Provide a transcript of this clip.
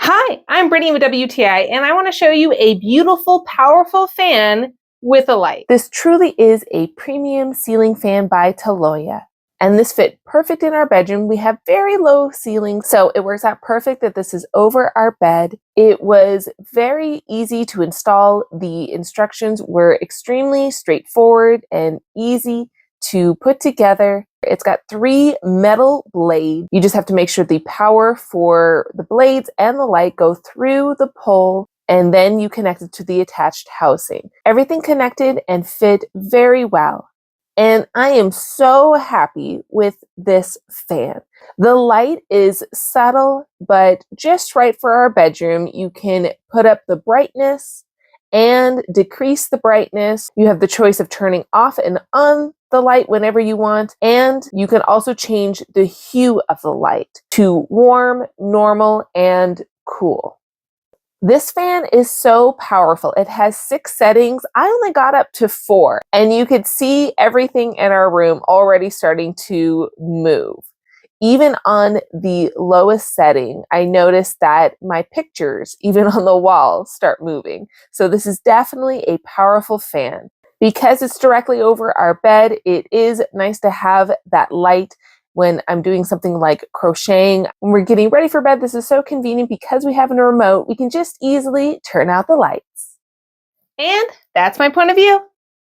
Hi, I'm Brittany with WTI, and I want to show you a beautiful, powerful fan with a light. This truly is a premium ceiling fan by TALOYA, and this fit perfect in our bedroom. We have very low ceilings, so it works out perfect that this is over our bed. It was very easy to install. The instructions were extremely straightforward and easy to put together. It's got 3 metal blades. You just have to make sure the power for the blades and the light go through the pole, and then you connect it to the attached housing. Everything connected and fit very well. And I am so happy with this fan. The light is subtle, but just right for our bedroom. You can put up the brightness and decrease the brightness. You have the choice of turning off and on the light whenever you want, and you can also change the hue of the light to warm, normal, and cool. This fan is so powerful. It has 6 settings. I only got up to 4, and you could see everything in our room already starting to move. Even on the lowest setting, I noticed that my pictures, even on the wall, start moving. So this is definitely a powerful fan. Because it's directly over our bed, it is nice to have that light when I'm doing something like crocheting. When we're getting ready for bed, this is so convenient because we have a remote. We can just easily turn out the lights. And that's my point of view.